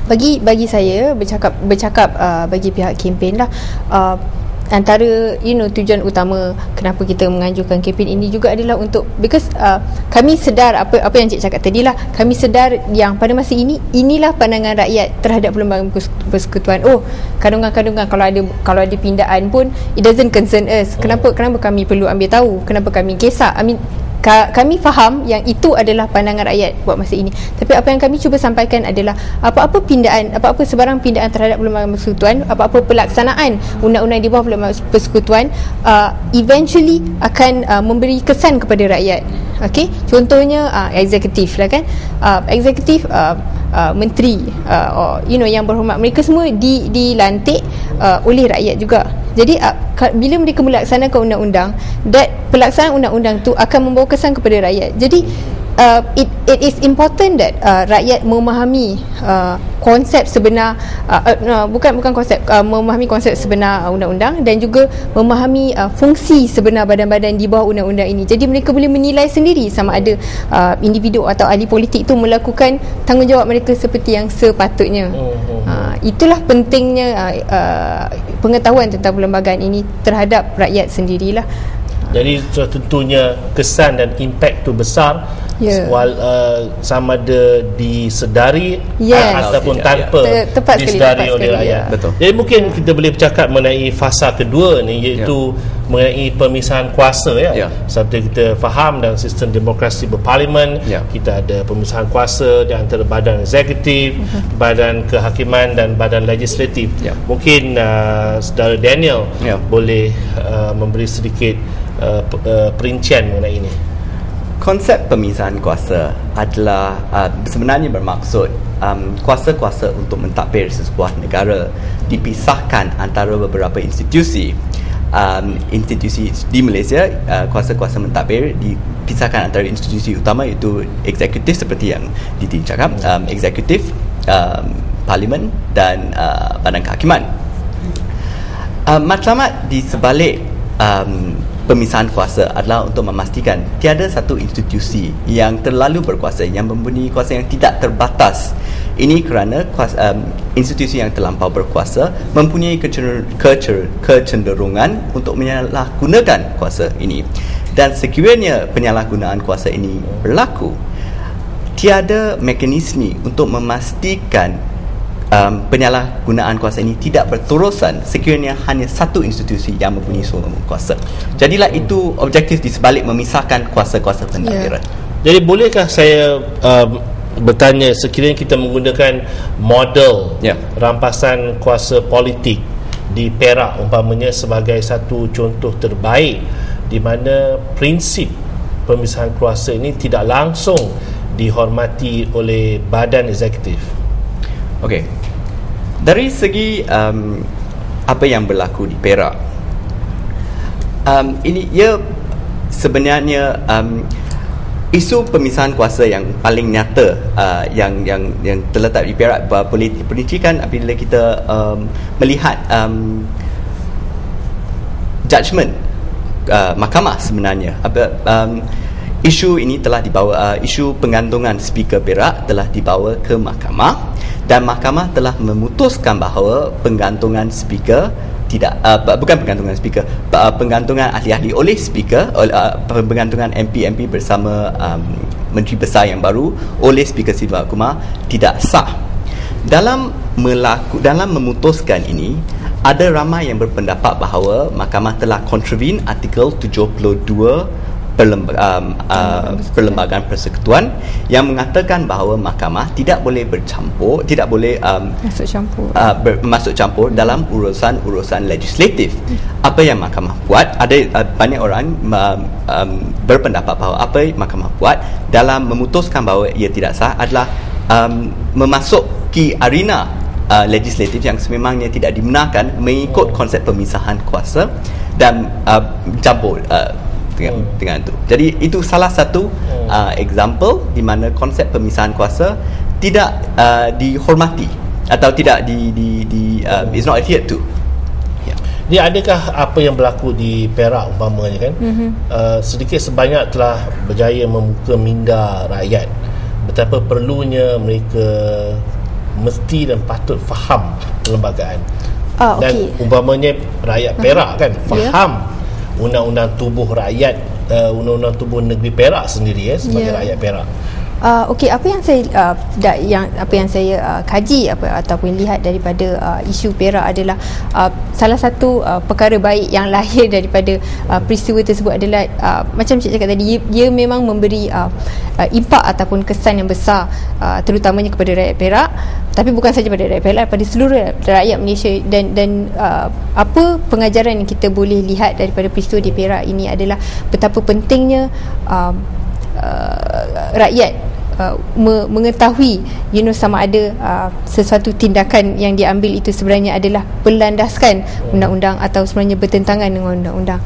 bagi saya bercakap bagi pihak kempen lah, antara tujuan utama kenapa kita menganjurkan kempen ini juga adalah untuk because kami sedar apa yang Cik cakap tadi lah, kami sedar yang pada masa inilah pandangan rakyat terhadap perlembagaan persekutuan. Kandungan-kandungan kalau ada pindaan pun it doesn't concern us. Kenapa kami perlu ambil tahu, kenapa kami kisah, kami faham yang itu adalah pandangan rakyat buat masa ini. Tapi apa yang kami cuba sampaikan adalah apa-apa sebarang pindaan terhadap perlembagaan persekutuan, apa-apa pelaksanaan undang-undang di bawah perlembagaan persekutuan eventually akan memberi kesan kepada rakyat. Okey, contohnya eksekutif lah kan, eksekutif menteri yang berhormat, mereka semua dilantik oleh rakyat juga. Jadi bila mereka melaksanakan undang-undang, pelaksanaan undang-undang tu akan membawa kesan kepada rakyat. Jadi it is important that rakyat memahami konsep sebenar, bukan konsep, memahami konsep sebenar undang-undang dan juga memahami fungsi sebenar badan-badan di bawah undang-undang ini. Jadi mereka boleh menilai sendiri sama ada individu atau ahli politik itu melakukan tanggungjawab mereka seperti yang sepatutnya. Itulah pentingnya pengetahuan tentang perlembagaan ini terhadap rakyat sendirilah. Jadi tentunya kesan dan impak tu besar, sama ada disedari ataupun tanpa disedari oleh rakyat. Betul. Jadi mungkin kita boleh bercakap mengenai fasa kedua ni, iaitu mengenai pemisahan kuasa. Seperti kita faham dalam sistem demokrasi berparlimen, kita ada pemisahan kuasa di antara badan eksekutif, badan kehakiman dan badan legislatif. Mungkin saudara Daniel boleh memberi sedikit perincian mengenai ini. Konsep pemisahan kuasa adalah sebenarnya bermaksud kuasa-kuasa untuk mentadbir sesebuah negara dipisahkan antara beberapa institusi. Institusi di Malaysia, kuasa-kuasa mentadbir dipisahkan antara institusi utama, iaitu eksekutif seperti yang Diti cakap, eksekutif, parlimen dan badan kehakiman. Matlamat di sebalik pemisahan kuasa adalah untuk memastikan tiada satu institusi yang terlalu berkuasa, yang mempunyai kuasa yang tidak terbatas. Ini kerana institusi yang terlampau berkuasa mempunyai kecenderungan untuk menyalahgunakan kuasa ini. Dan sekiranya penyalahgunaan kuasa ini berlaku, tiada mekanisme untuk memastikan penyalahgunaan kuasa ini tidak berterusan sekiranya hanya satu institusi yang mempunyai sumber kuasa. Jadilah itu objektif di sebalik memisahkan kuasa-kuasa pentadbiran. Jadi bolehkah saya bertanya, sekiranya kita menggunakan model rampasan kuasa politik di Perak umpamanya sebagai satu contoh terbaik di mana prinsip pemisahan kuasa ini tidak langsung dihormati oleh badan eksekutif? Okey. Dari segi apa yang berlaku di Perak, ini sebenarnya isu pemisahan kuasa yang paling nyata yang terletak di Perak boleh diperincikan apabila kita melihat judgement mahkamah sebenarnya. Isu ini telah dibawa, isu penggantungan speaker Perak telah dibawa ke mahkamah, dan mahkamah telah memutuskan bahawa penggantungan speaker penggantungan ahli-ahli oleh speaker, penggantungan MP bersama menteri besar yang baru oleh speaker Sidwa Kumar tidak sah. Dalam memutuskan ini, ada ramai yang berpendapat bahawa mahkamah telah contravene artikel 72 perlembagaan persekutuan yang mengatakan bahawa mahkamah tidak boleh masuk campur dalam urusan legislatif. Apa yang mahkamah buat, ada banyak orang berpendapat bahawa apa yang mahkamah buat dalam memutuskan bahawa ia tidak sah adalah memasuki arena legislatif yang sememangnya tidak dibenarkan mengikut konsep pemisahan kuasa dan campur dengan itu. Jadi itu salah satu example di mana konsep pemisahan kuasa tidak dihormati atau tidak is not adhered to. Jadi adakah apa yang berlaku di Perak umpamanya kan, sedikit sebanyak telah berjaya membuka minda rakyat betapa perlunya mereka mesti dan patut faham perlembagaan. Dan Okay. umpamanya rakyat Perak kan faham undang-undang tubuh rakyat, undang-undang tubuh negeri Perak sendiri sebagai rakyat Perak. Okey, apa yang saya kaji ataupun lihat daripada isu Perak adalah salah satu perkara baik yang lahir daripada peristiwa tersebut adalah macam Cik cakap tadi, dia memang memberi impak ataupun kesan yang besar terutamanya kepada rakyat Perak, tapi bukan sahaja pada rakyat Perak, pada seluruh rakyat Malaysia. Dan apa pengajaran yang kita boleh lihat daripada peristiwa di Perak ini adalah betapa pentingnya rakyat mengetahui sama ada sesuatu tindakan yang diambil itu sebenarnya adalah berlandaskan undang-undang atau sebenarnya bertentangan dengan undang-undang.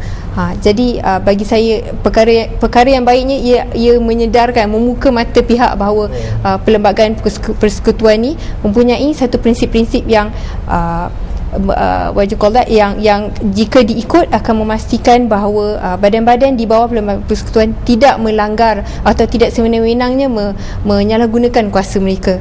Jadi bagi saya perkara yang baiknya ia menyedarkan, membuka mata pihak bahawa perlembagaan persekutuan ini mempunyai satu prinsip-prinsip yang what you call that, yang jika diikut akan memastikan bahawa badan-badan di bawah perlembagaan persekutuan tidak melanggar atau tidak sewenang-wenangnya menyalahgunakan kuasa mereka.